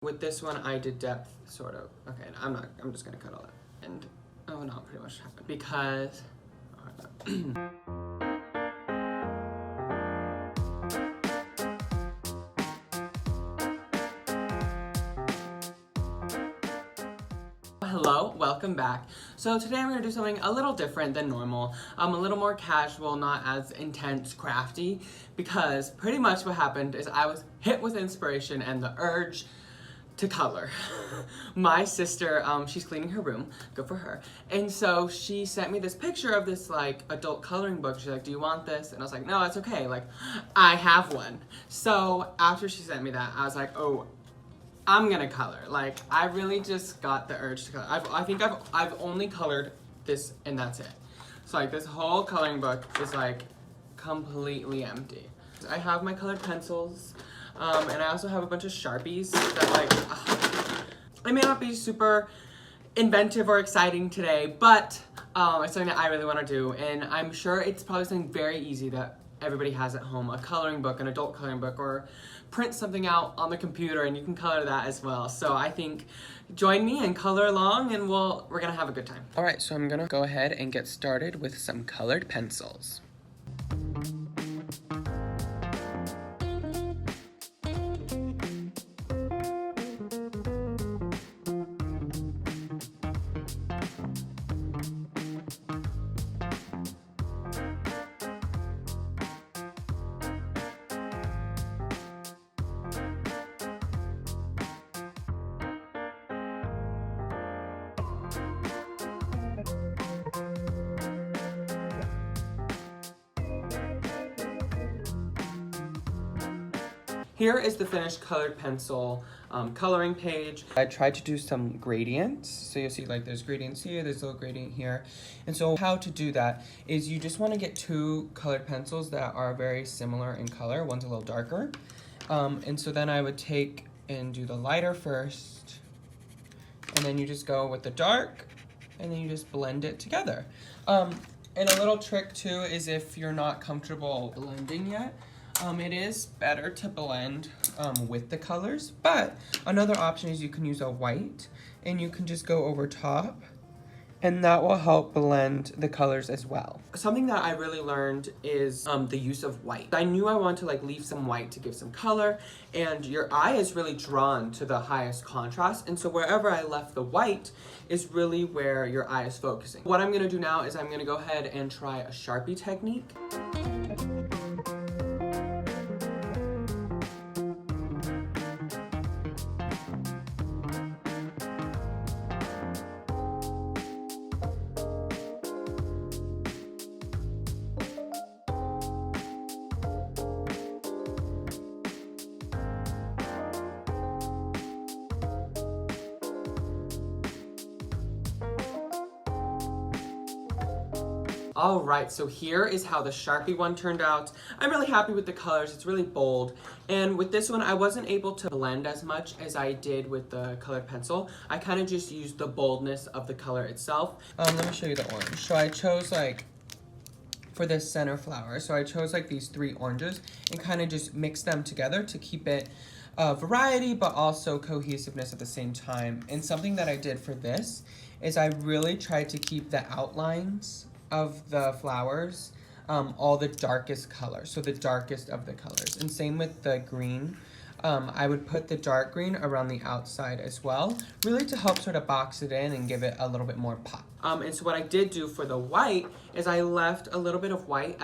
With this one, I did depth, sort of. Okay, I'm just gonna cut all that. And, oh no, pretty much happened. Because, hello, welcome back. So today I'm gonna do something a little different than normal. A little more casual, not as intense, crafty, because pretty much what happened is I was hit with inspiration and the urge to color. My sister, she's cleaning her room, good for her. And so she sent me this picture of this like adult coloring book. She's like, do you want this? And I was like, no, it's okay. Like, I have one. So after she sent me that, I was like, oh, I'm gonna color. Like, I really just got the urge to color. I think I've only colored this and that's it. So like this whole coloring book is like completely empty. I have my colored pencils. And I also have a bunch of Sharpies that like, it may not be super inventive or exciting today, but it's something that I really want to do. And I'm sure it's probably something very easy that everybody has at home, a coloring book, an adult coloring book, or print something out on the computer and you can color that as well. So I think join me and color along and we're gonna have a good time. All right, so I'm gonna go ahead and get started with some colored pencils. Here is the finished colored pencil coloring page. I tried to do some gradients. So you'll see like there's gradients here, there's a little gradient here. And so how to do that is you just want to get two colored pencils that are very similar in color. One's a little darker. And so then I would take and do the lighter first. And then you just go with the dark and then you just blend it together. And a little trick too is if you're not comfortable blending yet, it is better to blend with the colors, but another option is you can use a white and you can just go over top and that will help blend the colors as well. Something that I really learned is the use of white. I knew I wanted to like leave some white to give some color, and your eye is really drawn to the highest contrast, and so wherever I left the white is really where your eye is focusing. What I'm gonna do now is I'm gonna go ahead and try a Sharpie technique. All right, so here is how the Sharpie one turned out. I'm really happy with the colors, it's really bold. And with this one, I wasn't able to blend as much as I did with the colored pencil. I kind of just used the boldness of the color itself. Let me show you the orange. So I chose like, for this center flower, so I chose like these three oranges and kind of just mixed them together to keep it variety, but also cohesiveness at the same time. And something that I did for this is I really tried to keep the outlines of the flowers all the darkest color, so the darkest of the colors. And same with the green. I would put the dark green around the outside as well, really to help sort of box it in and give it a little bit more pop. And so what I did do for the white is I left a little bit of white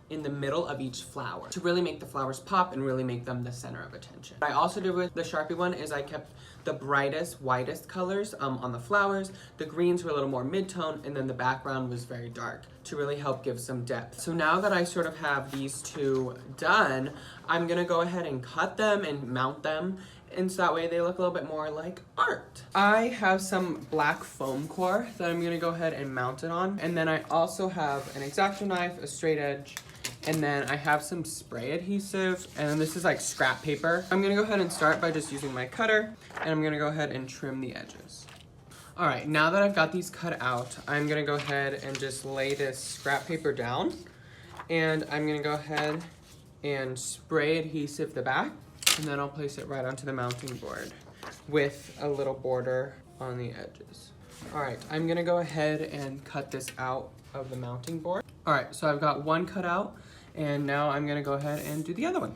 in the middle of each flower to really make the flowers pop and really make them the center of attention. What I also did with the Sharpie one is I kept the brightest, whitest colors on the flowers. The greens were a little more mid-tone, and then the background was very dark to really help give some depth. So now that I sort of have these two done, I'm gonna go ahead and cut them and mount them, and so that way they look a little bit more like art. I have some black foam core that I'm gonna go ahead and mount it on, and then I also have an X-Acto knife, a straight edge, and then I have some spray adhesive, and then this is like scrap paper. I'm gonna go ahead and start by just using my cutter, and I'm gonna go ahead and trim the edges. All right, now that I've got these cut out, I'm gonna go ahead and just lay this scrap paper down, and I'm gonna go ahead and spray adhesive the back, and then I'll place it right onto the mounting board. with a little border on the edges. All right, I'm gonna go ahead and cut this out of the mounting board. All right, so I've got one cut out, and now I'm gonna go ahead and do the other one.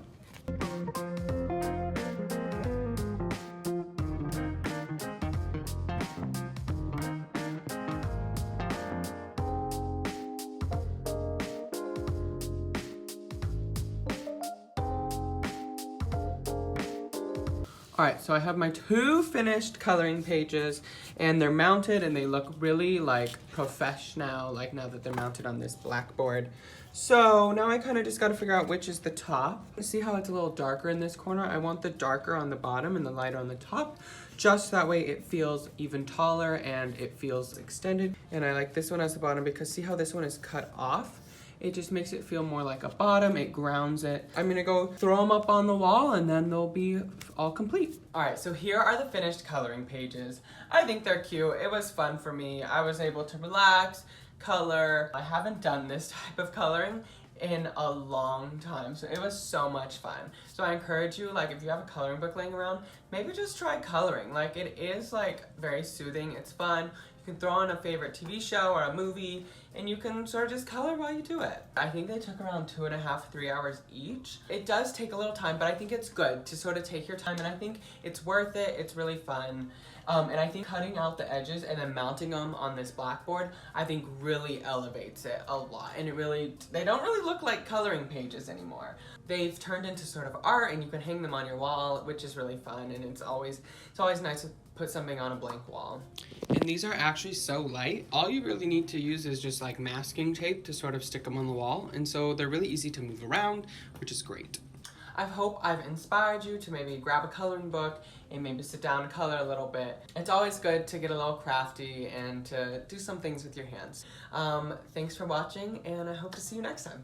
All right, so I have my 2 finished coloring pages, and they're mounted and they look really like professional, like now that they're mounted on this blackboard. So now I kind of just got to figure out which is the top. See how it's a little darker in this corner? I want the darker on the bottom and the lighter on the top, just that way it feels even taller and it feels extended. And I like this one as the bottom because see how this one is cut off? It just makes it feel more like a bottom, it grounds it. I'm gonna go throw them up on the wall and then they'll be all complete. All right, so here are the finished coloring pages. I think they're cute, it was fun for me. I was able to relax, color. I haven't done this type of coloring in a long time, so it was so much fun. So I encourage you, like if you have a coloring book laying around, maybe just try coloring. Like it is like very soothing, it's fun. You can throw on a favorite TV show or a movie and you can sort of just color while you do it. I think they took around 2.5, 3 hours each. It does take a little time, but I think it's good to sort of take your time and I think it's worth it, it's really fun. And I think cutting out the edges and then mounting them on this blackboard, I think really elevates it a lot. And they don't really look like coloring pages anymore. They've turned into sort of art and you can hang them on your wall, which is really fun. And it's always nice to put something on a blank wall. And these are actually so light. All you really need to use is just like masking tape to sort of stick them on the wall. And so they're really easy to move around, which is great. I hope I've inspired you to maybe grab a coloring book and maybe sit down and color a little bit. It's always good to get a little crafty and to do some things with your hands. Thanks for watching, and I hope to see you next time.